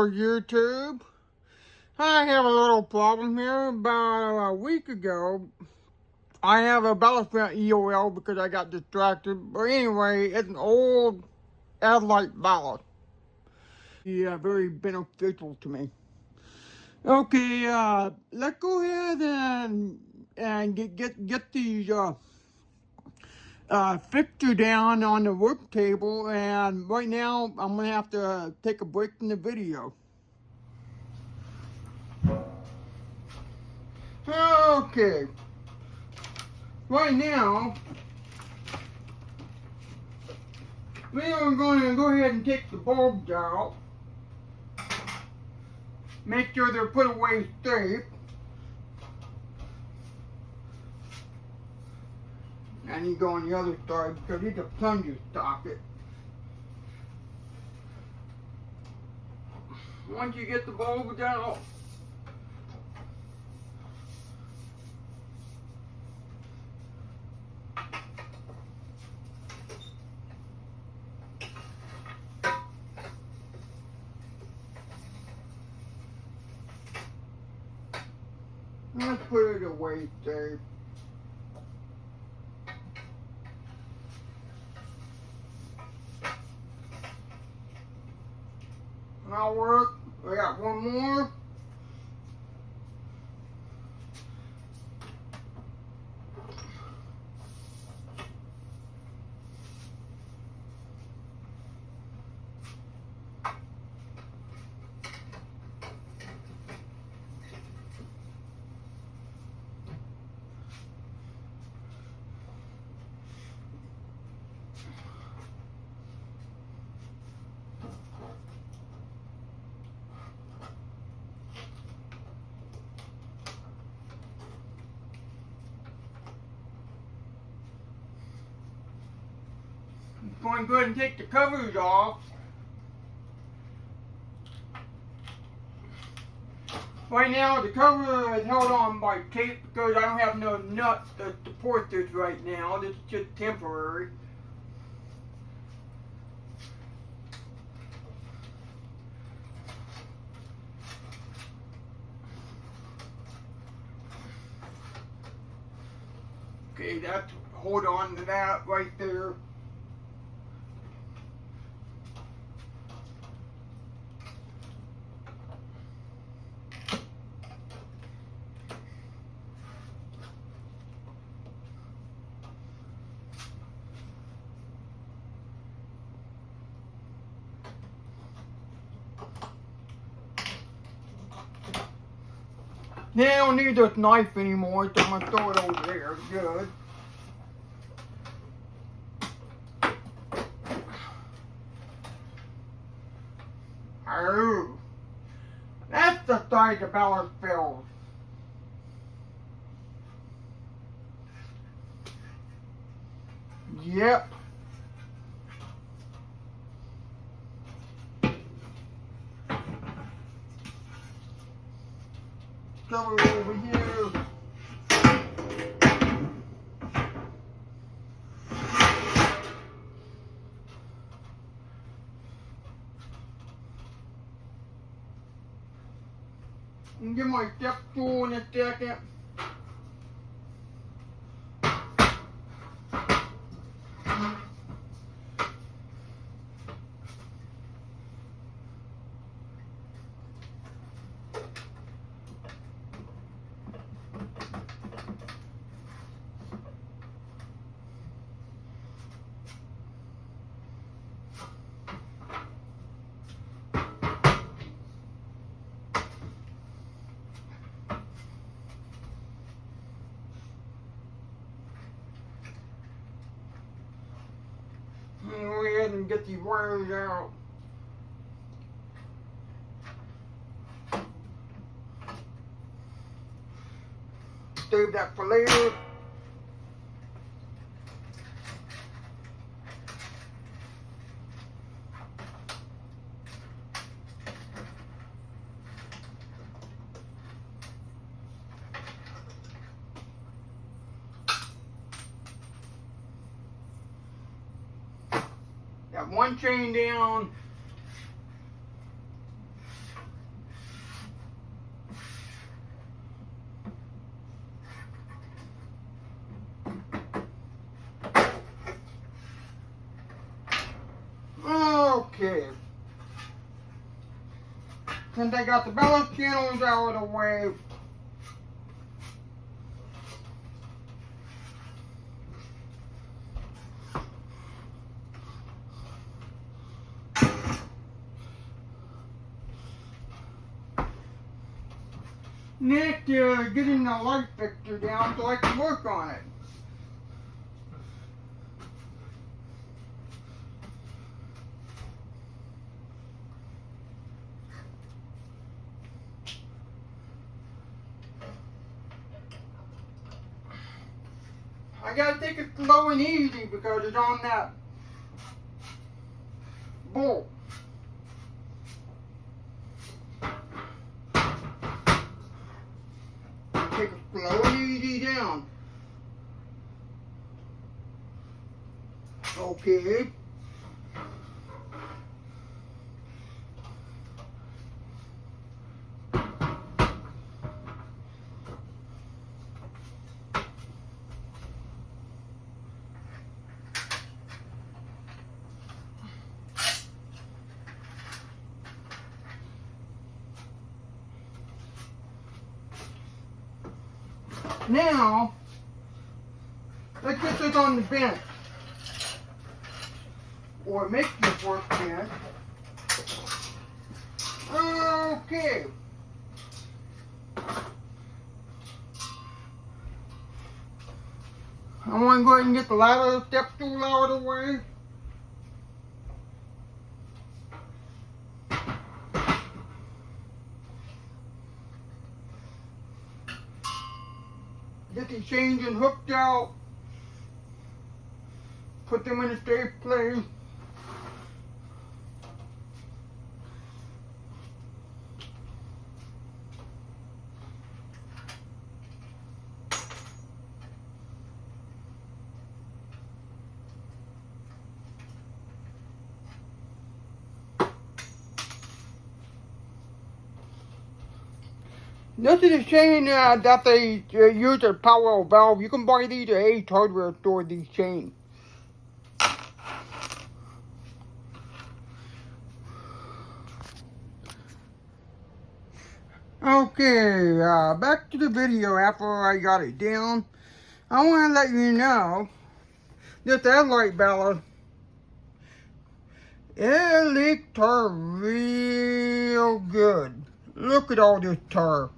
for YouTube. I have a little problem here. About a week ago, I have a ballast EOL because I got distracted. But anyway, it's an old adlite ballast. Yeah, very beneficial to me. Okay, let's go ahead and get these fixture down on the work table, and right now I'm gonna have to take a break from the video. Okay, right now we are going to go ahead and take the bulbs out, make sure they're put away safe. I need to go on the other side because it's a plunger socket. Once you get the bulbs out, let's put it away safe. That'll work. We got one more. I'm going to go ahead and take the covers off. Right now the cover is held on by tape because I don't have no nuts to support this right now. This is just temporary. Okay, that's, hold on to that right there. Now I don't need this knife anymore, so I'm going to throw it over there. Good. Oh, that's the size the ballast fills. Yep. Cover over here. I'm gonna get my step stool in a second. Go ahead and get these wires out. Save that for later. Got one chain down. Okay. Since I got the ballast channels out of the way, next, getting the light fixture down so I can work on it. I gotta take it slow and easy because it's on that bolt. Take it slow and easy down. Okay. Now, let's get this on the bench. Or make this work bench. Okay. I want to go ahead and get the ladder step stool out of the way. Get the chains and hooked out. Put them in a safe place. This is a chain that they use as power valve. You can buy these at Ace Hardware store, these chains. Okay, back to the video after I got it down. I want to let you know that adlite ballast, it leaked tar real good. Look at all this tar.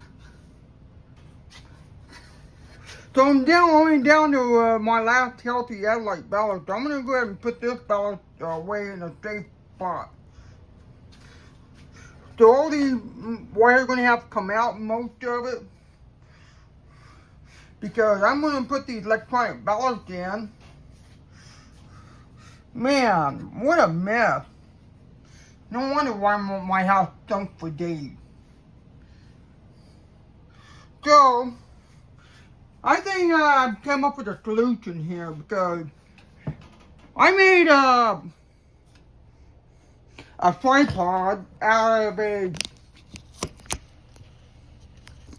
So I'm only down to my last healthy adlite ballast. I'm going to go ahead and put this ballast away in a safe spot. So all these wires are going to have to come out, most of it. Because I'm going to put these electronic ballast in. Man, what a mess. No wonder why my house stunk for days. So, I think I came up with a solution here because I made a tripod out of a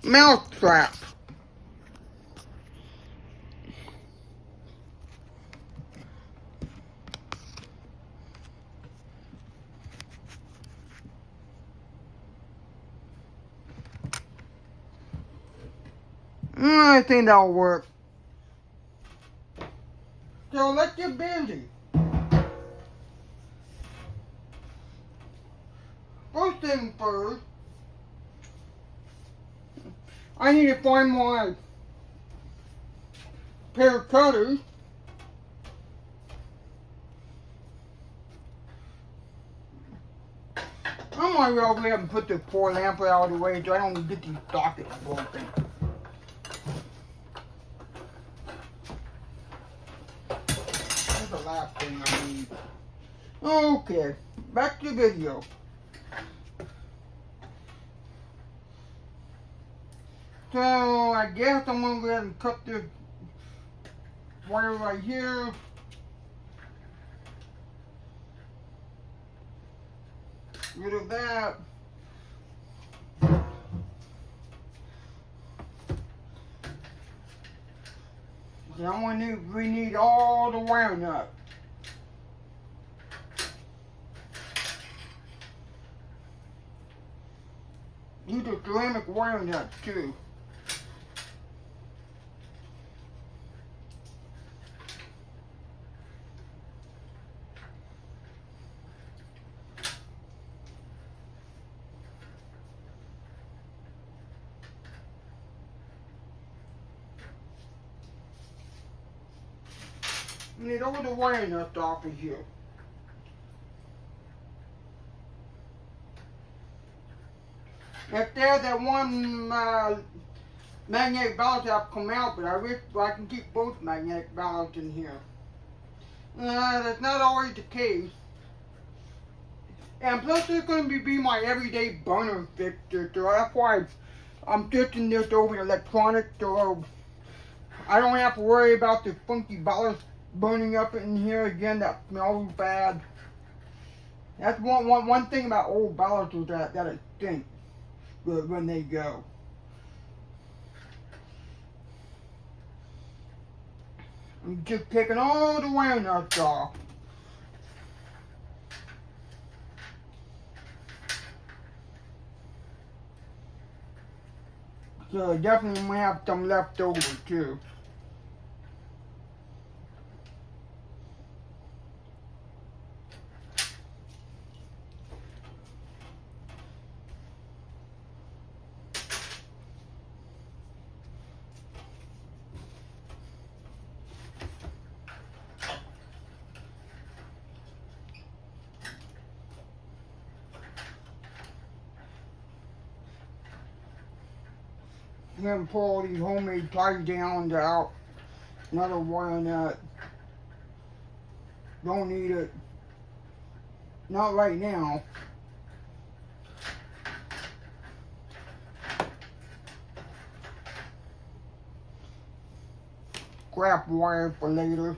mouse trap. I think that'll work. So let's get busy. First thing first, I need to find my pair of cutters. I might well go ahead and put this poor lamp out of the way so I don't get these sockets broken. That's the last thing I need. Okay, back to the video. So I guess I'm going to go ahead and cut this wire right here. Rid of that. Then we need all the wire nuts. use a ceramic wire nut too. You need all the wire nuts off of here. If there's that one magnetic ballast that come out, but I wish I can keep both magnetic ballasts in here. That's not always the case. And plus it's going to be my everyday burner fixture, so that's why I'm switching this over to electronic, so I don't have to worry about the funky ballast burning up in here again that smells bad. That's one thing about old ballasts is that it stinks when they go. I'm just taking all the wire nuts off. So definitely might have some left over too. I'm going to pull all these homemade tie downs out. Another wire nut. Don't need it. Not right now. Scrap wire for later.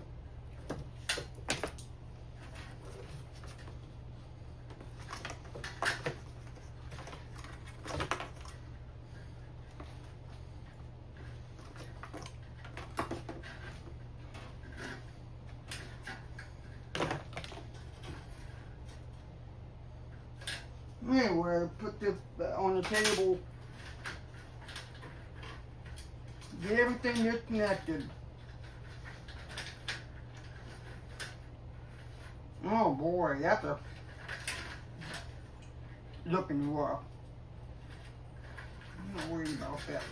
Anyway, put this on the table. Get everything disconnected. Oh boy, that's a looking rough. I'm not worried about that right now.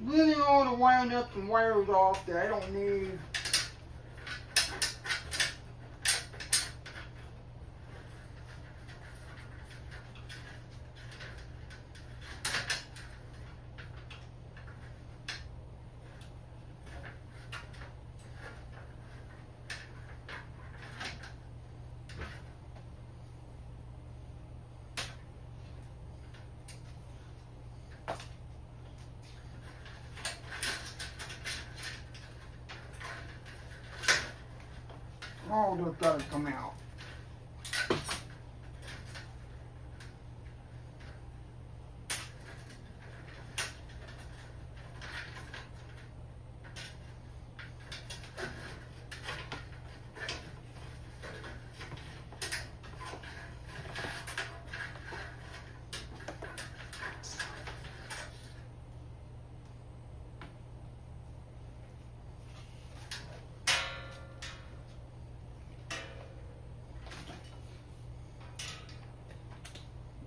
Getting all the wire nuts and wires off that I don't need. All this gotta come out.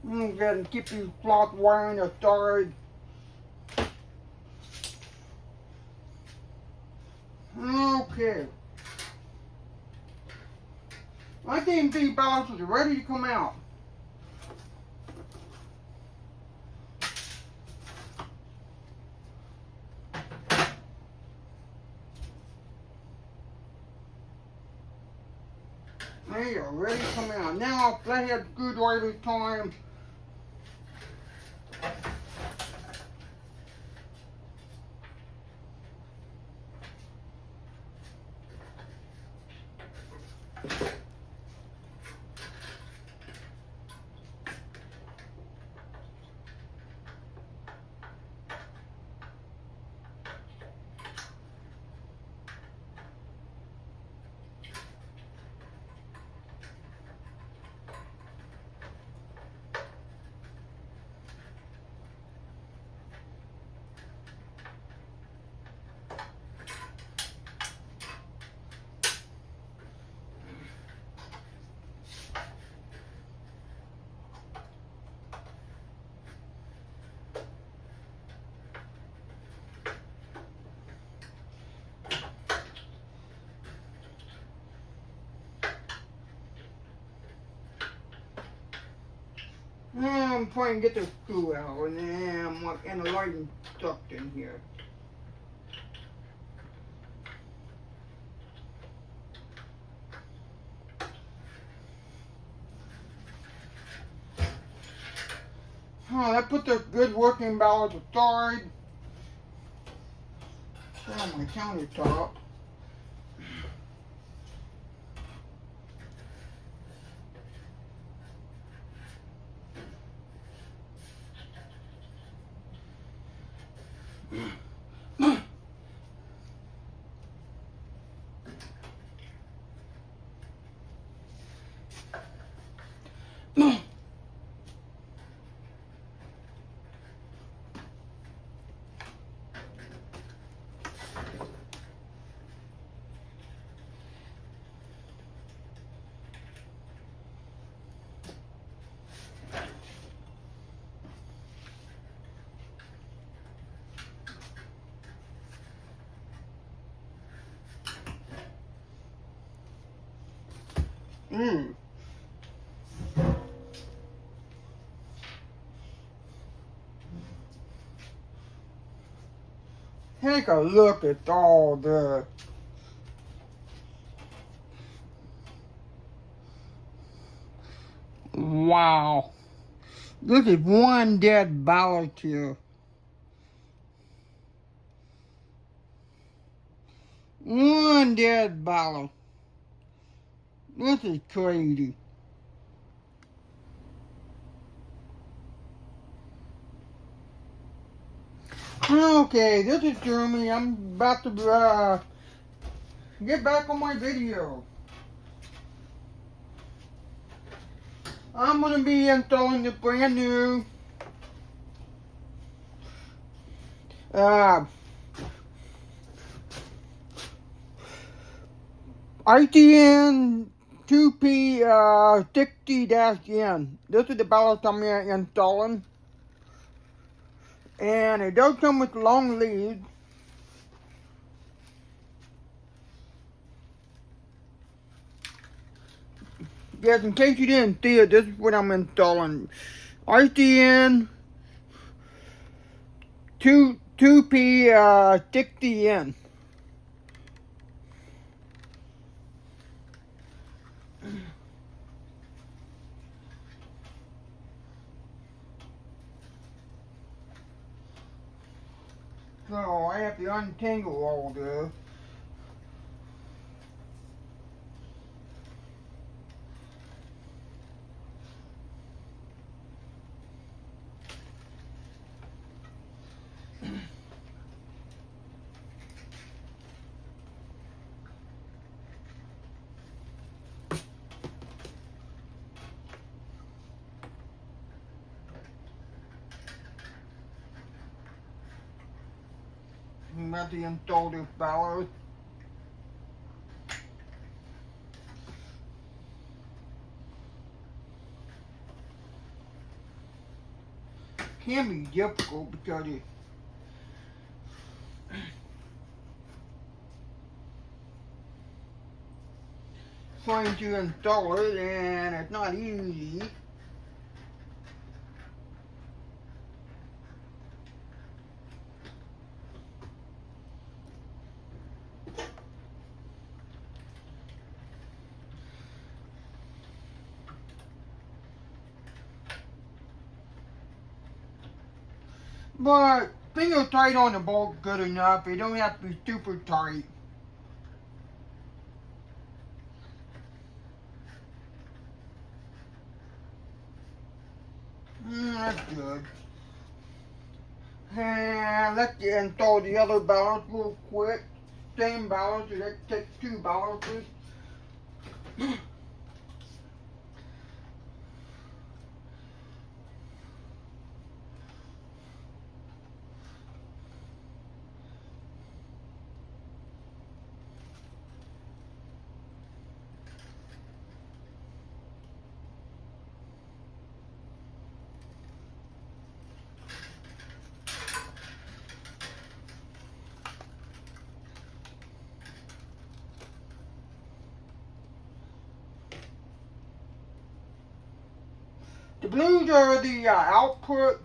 I'm gonna keep these cloth wiring aside. Okay. I think these balances are ready to come out. They are ready to come out. Now, flathead screwdriver time. I'm trying to get the screw out, and then and the lighting tucked in here. Oh, that puts a good working ballast aside. Put on my countertop. Take a look at all this. Wow. Look at one dead ballast here. One dead ballast. This is crazy. Okay, this is Jeremy. I'm about to get back on my video. I'm going to be installing the brand new ITN 2P 60-N. This is the ballast I'm installing. And it does come with long leads. Yes, in case you didn't see it, this is what I'm installing. ITN 2P 60N. So I have to untangle all this. I'm about to install this ballast. Can be difficult because it trying to install it and it's not easy. But finger tight on the bolt good enough. It don't have to be super tight. That's good. And let's install the other ballast real quick. Same ballast, it takes 2 ballasts. The blues are the output,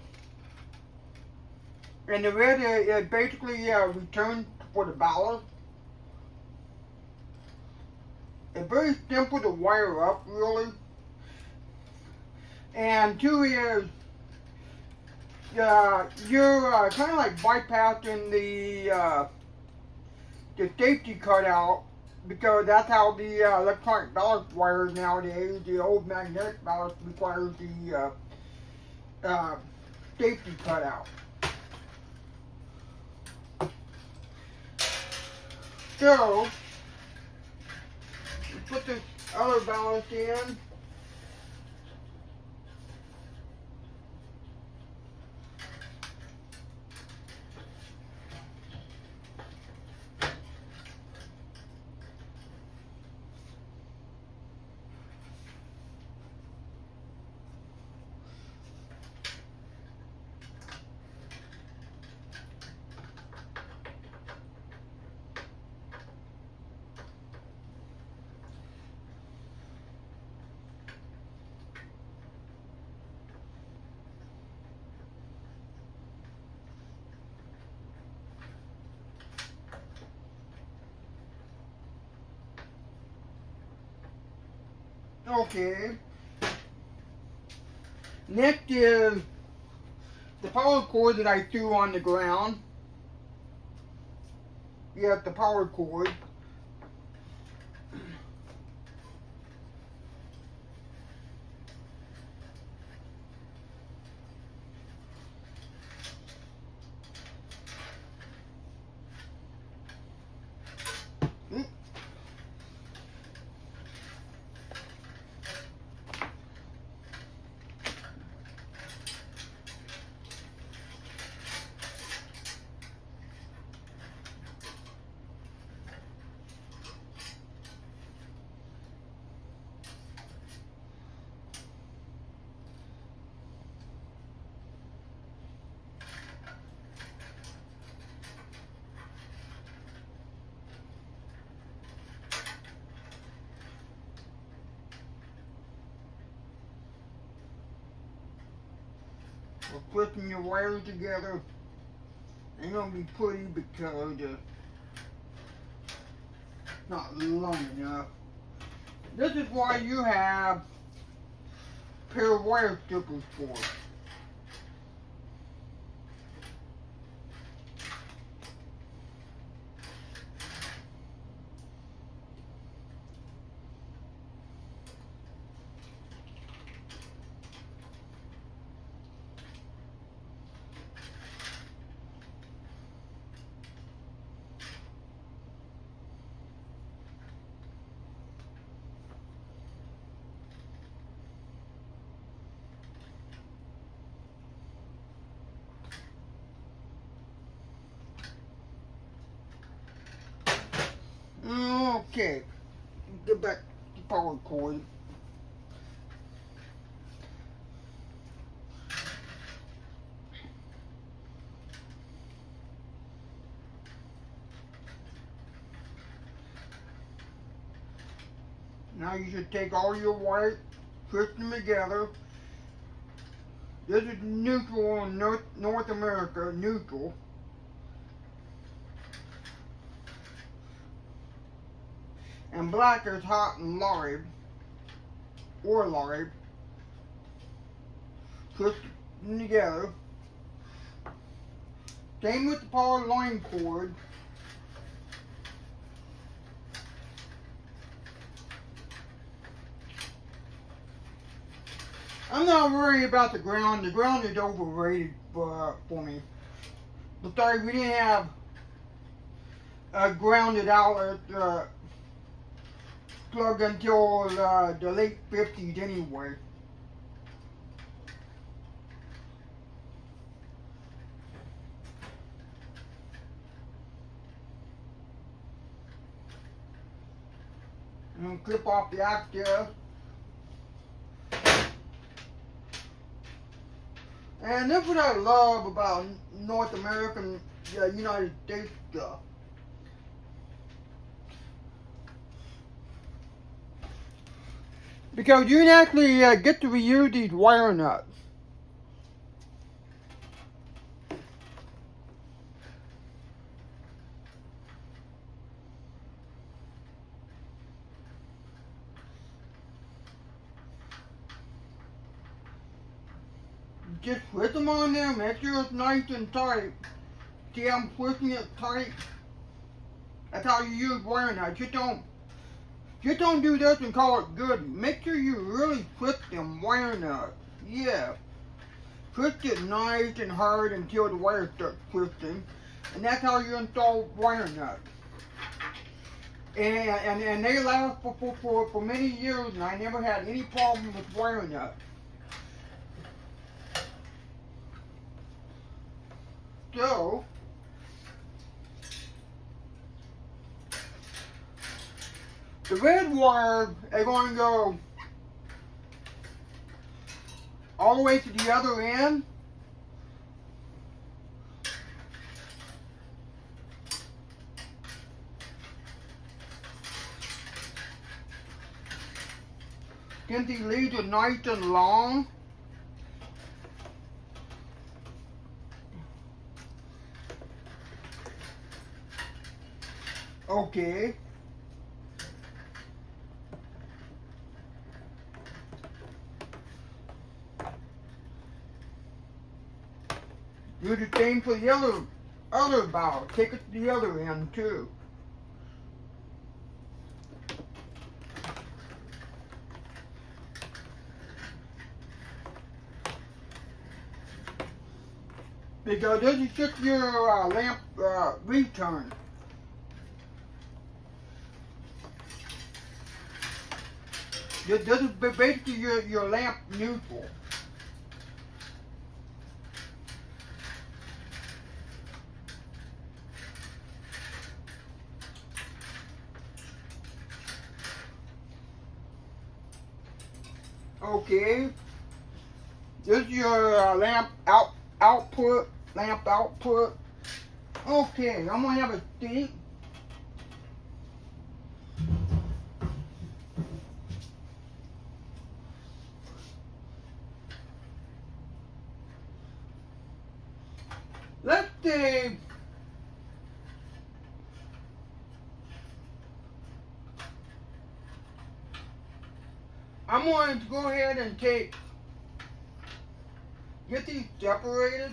and the red is basically return for the ballast. It's very simple to wire up, really. And two is you're kind of like bypassing the safety cutout, because that's how the electronic ballast wires nowadays. The old magnetic ballast requires the safety cutout. So, we put this other ballast in. Okay. Next is the power cord that I threw on the ground. You have the power cord. We're putting your wires together. Ain't gonna be pretty because it's not long enough. This is why you have a pair of wire strippers for. Okay, get back to the power cord. Now you should take all your wires, twist them together. This is neutral in North America, neutral. And black is hot and live, or live. Twist them together. Same with the power line cord. I'm not worried about the ground. The ground is overrated for me. But sorry, we didn't have a grounded outlet plug until the late 50s anyway. I'm going to clip off the access. And that's what I love about North American, United States stuff. because you can actually get to reuse these wire nuts. Just twist them on there, make sure it's nice and tight. See, I'm twisting it tight. That's how you use wire nuts. Just don't do this and call it good. Make sure you really twist them wire nuts. Yeah. Twist it nice and hard until the wire starts twisting. And that's how you install wire nuts. And they last for many years, and I never had any problem with wire nuts. So, the red wire is going to go all the way to the other end. Since these leads are nice and long, okay. Do the same for the other valve. Take it to the other end too. Because this is just your lamp return. This is basically your lamp neutral. Okay. This is your lamp output. Okay, I'm gonna have a stick. Let's say I'm going to go ahead and get these separated.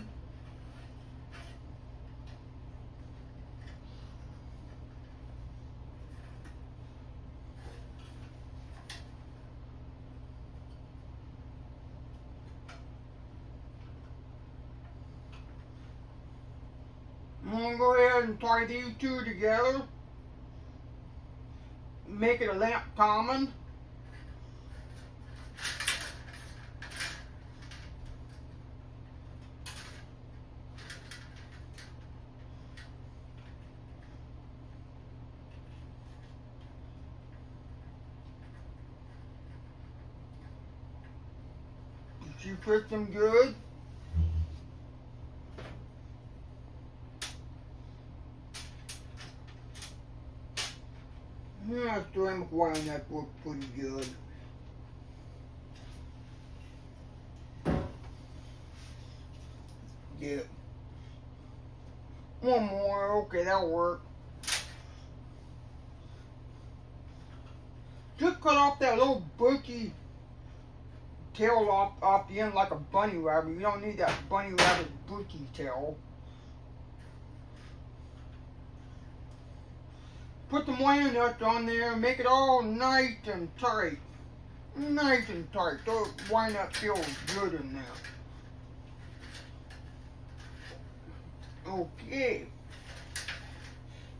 I'm going to go ahead and tie these two together. Make it a lamp common. You fix them good. Yeah, ceramic wire nut works pretty good. Yeah. One more, okay, that'll work. Just cut off that little bushy tail off the end like a bunny rabbit. You don't need that bunny rabbit bushy tail. Put the wire nuts on there, make it all nice and tight. Nice and tight. So the wire nut feels good in there. Okay.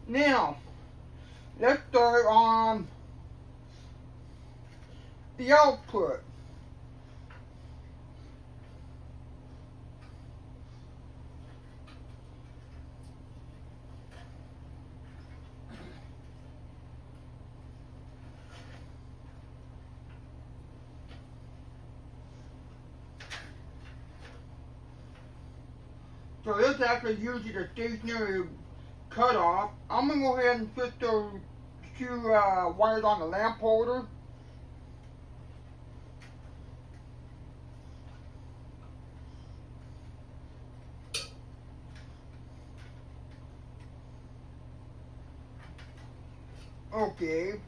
Now, let's start on the output. So this actually uses a stationary cutoff. I'm going to go ahead and put those two wires on the lamp holder. Okay.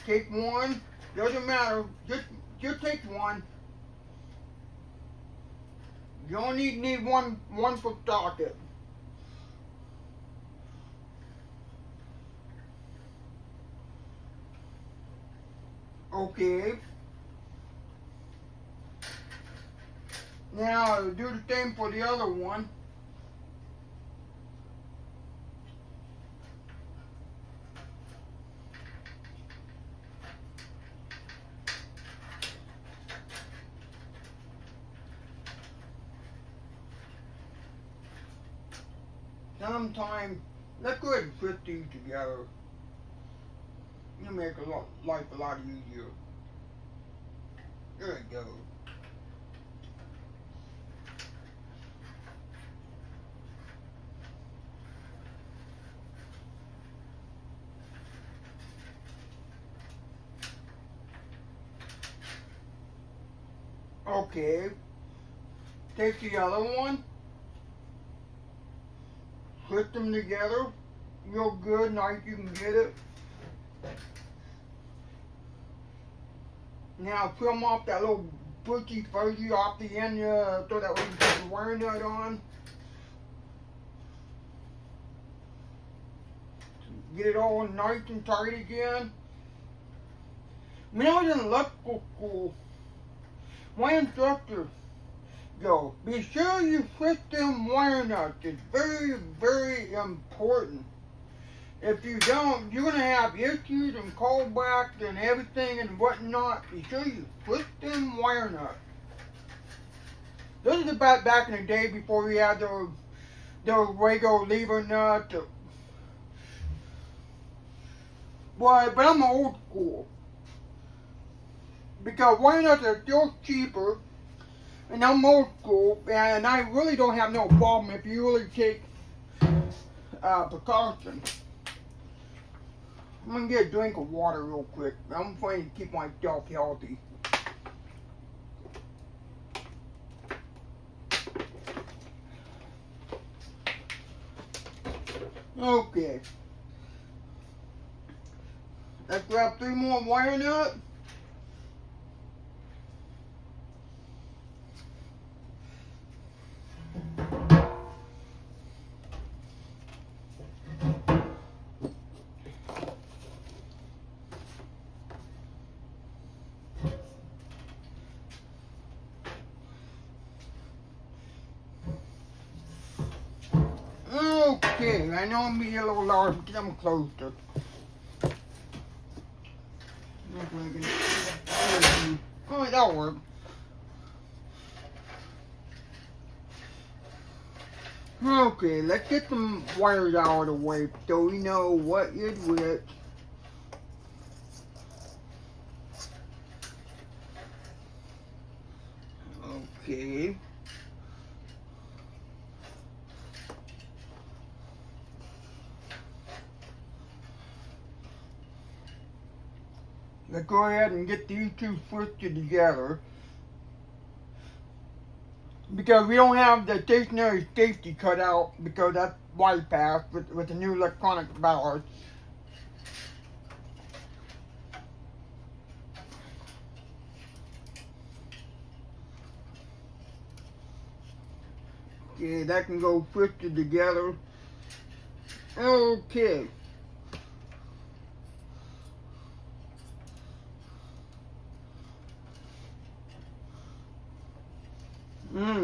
Take one. Doesn't matter. Just take one. You only need one per socket. Okay. Now do the same for the other one. Sometimes, let's go ahead and put these together. It'll make life a lot easier. There it goes. Okay. Take the other one. Put them together. Real good, nice you can get it. Now trim off that little bushy fuzzy off the end so that we can put the wire nut on. Get it all nice and tight again. When I was in electrical school, my instructor go, be sure you fit them wire nuts. It's very, very important. If you don't, you're going to have issues and callbacks and everything and whatnot. Be sure you flip them wire nuts. This is about back in the day before we had those Wago lever nuts. But I'm old school. Because wire nuts are still cheaper. And I'm old school. And I really don't have no problem if you really take precautions. I'm gonna get a drink of water real quick. I'm trying to keep myself healthy. Okay. Let's grab 3 more wire nuts. Okay, I know I'm being a little large because I'm closer. Oh, that'll work. Okay, let's get some wires out of the way so we know what is which. Okay. Let's go ahead and get these two twisted together. Because we don't have the stationary safety cut out because that's bypassed with the new electronic ballast. Okay, that can go twisted together. Okay.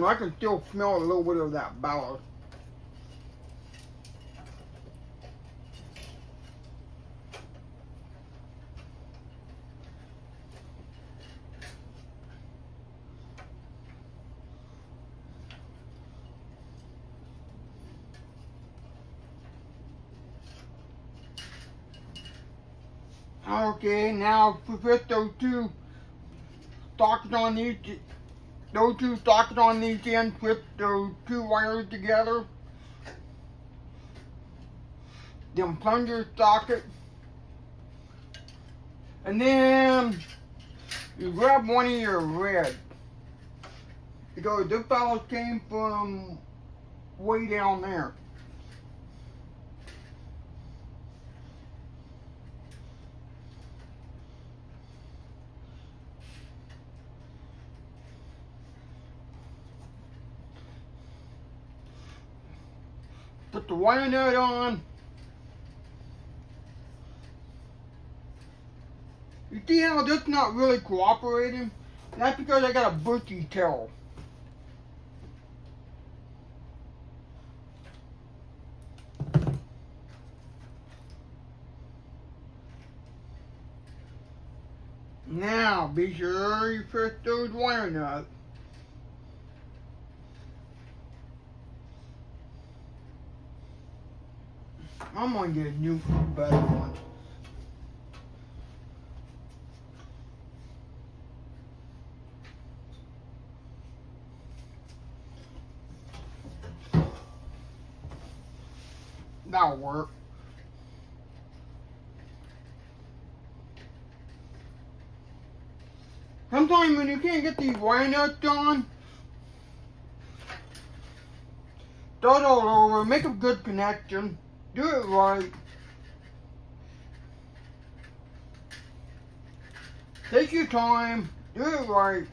I can still smell a little bit of that ballast. Okay, now put those two sockets on these. Those two sockets on these ends, put those two wires together. Then plunger socket. And then you grab one of your red. Because this ballast came from way down there. put the wire nut on. You see how this not really cooperating? That's because I got a bushy tail. Now, be sure you press those wire nuts. I'm gonna get a new better one. That'll work. Sometimes when you can't get these wire nuts on, start all over, make a good connection, do it right. Take your time, do it right.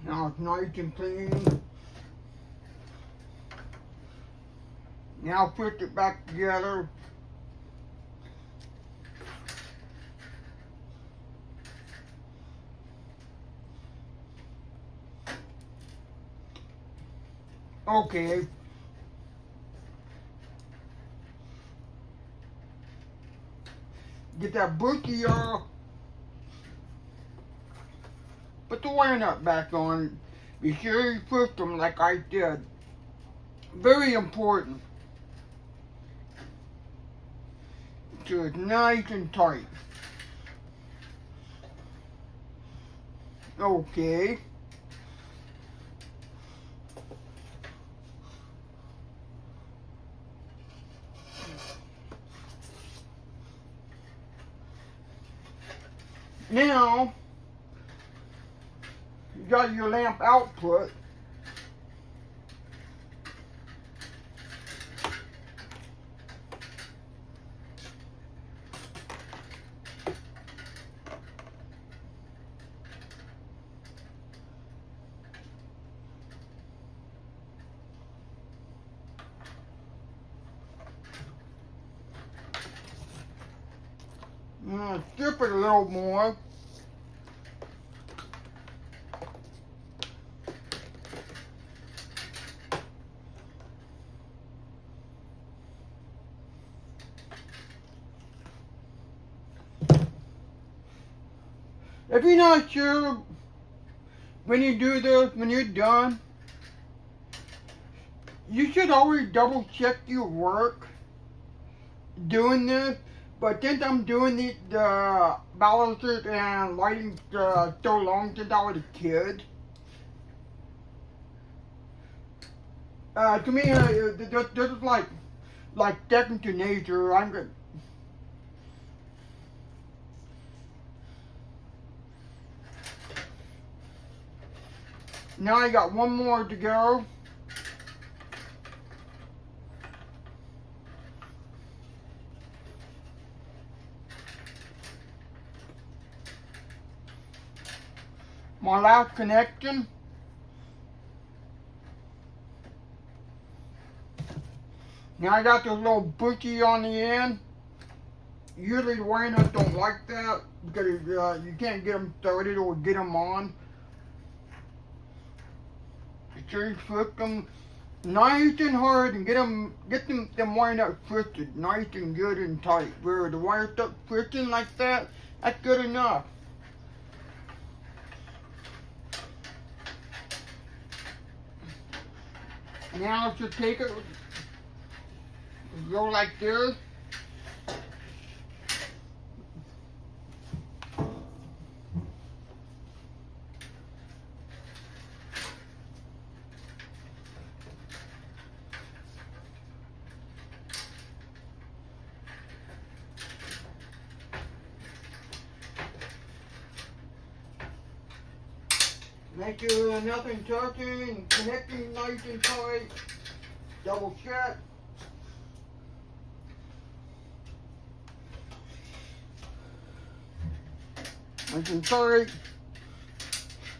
Now it's nice and clean. Now put it back together. Okay. Get that bushy off. Put the wire nut back on. Be sure you push them like I did. Very important. So it's nice and tight. Okay. Now, you got your lamp output. I'm gonna strip it a little more. If you're not sure when you do this, when you're done, you should always double check your work doing this. But since I'm doing the ballasters and lighting so long since I was a kid, to me, this is like second to nature. I'm good. Now I got one more to go. My last connection. Now I got this little bushy on the end. Usually the wire nuts don't like that because you can't get them started or get them on. So you flip them nice and hard and get them wire nuts twisted nice and good and tight. Where the wire stuck twisting like that, that's good enough. Now just take it, go like this. Make sure nothing touching and connecting nice and tight. Double check. Nice and tight.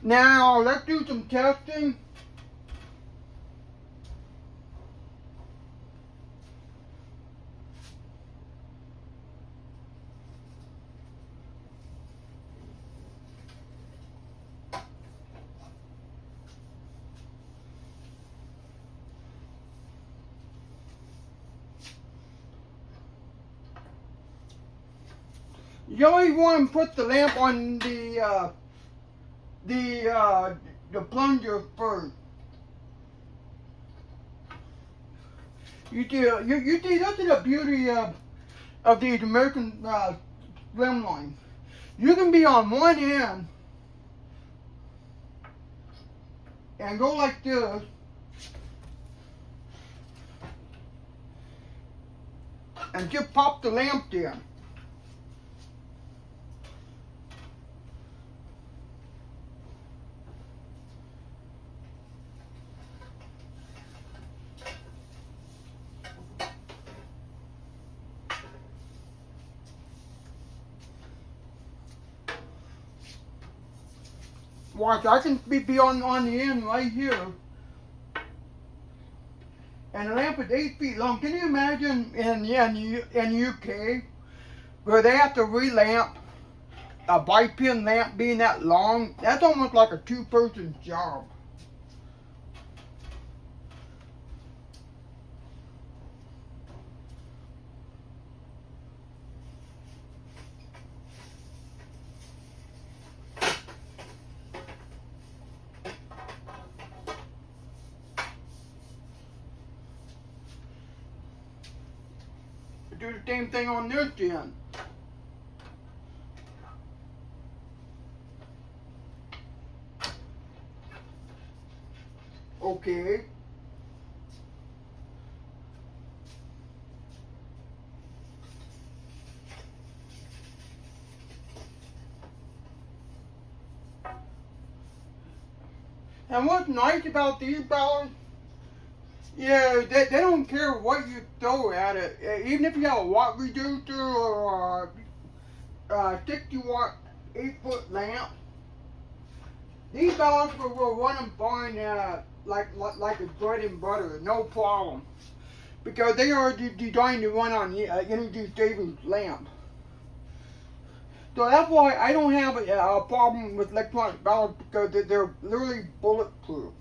Now let's do some testing. You always want to put the lamp on the plunger first. You see, that's the beauty of these American swim lines. You can be on one end and go like this, and just pop the lamp in. Watch, I can be on the end right here. And the lamp is 8 feet long. Can you imagine in UK where they have to relamp a bipin lamp being that long? That's almost like a two-person job. Do the same thing on this end. Okay. And what's nice about these ballasts, yeah, they don't care what you throw at it. Even if you have a watt reducer or a 60 watt 8-foot lamp, these ballasts will run them fine like it's bread and butter, no problem. Because they are designed to run on energy saving lamp. So that's why I don't have a problem with electronic ballasts, because they're literally bulletproof.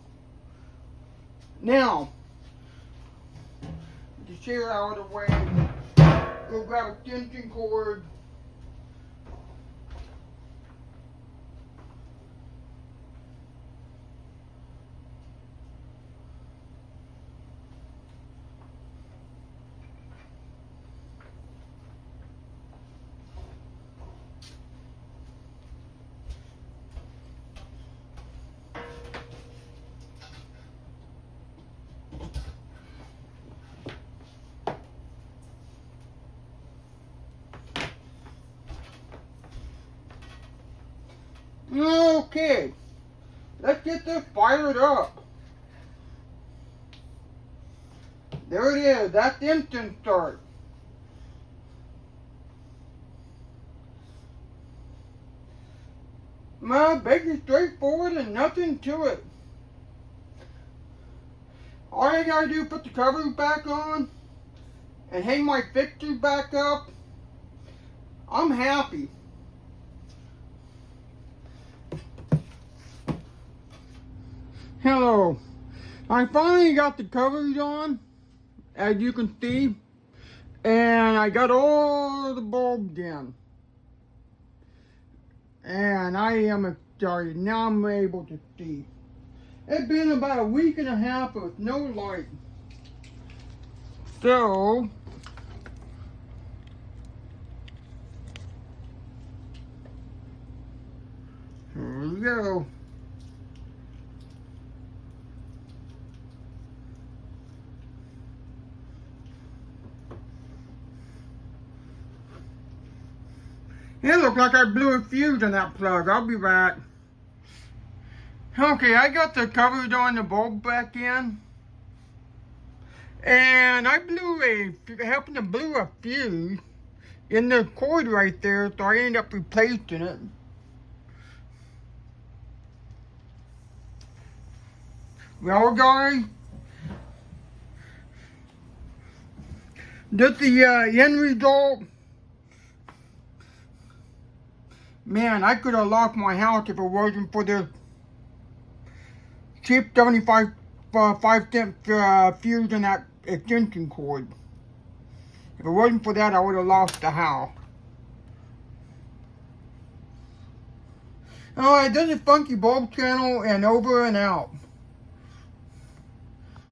Now, the chair out of the way, go grab a tension cord. Okay, let's get this fired up. There it is, that's instant start. Basically straightforward and nothing to it. All I gotta do is put the covers back on and hang my fixture back up. I'm happy. Hello. I finally got the covers on, as you can see, and I got all the bulbs in. And I am excited. Now I'm able to see. It's been about a week and a half with no light. So, here we go. It looks like I blew a fuse in that plug. I'll be back. Okay, I got the covers on the bulb back in. And I happened to blew a fuse in the cord right there, so I ended up replacing it. Well, guys, this is the end result. Man, I could have lost my house if it wasn't for this cheap 5-cent fuse in that extension cord. If it wasn't for that, I would have lost the house. Alright, this is Funky Bulb Channel, and over and out.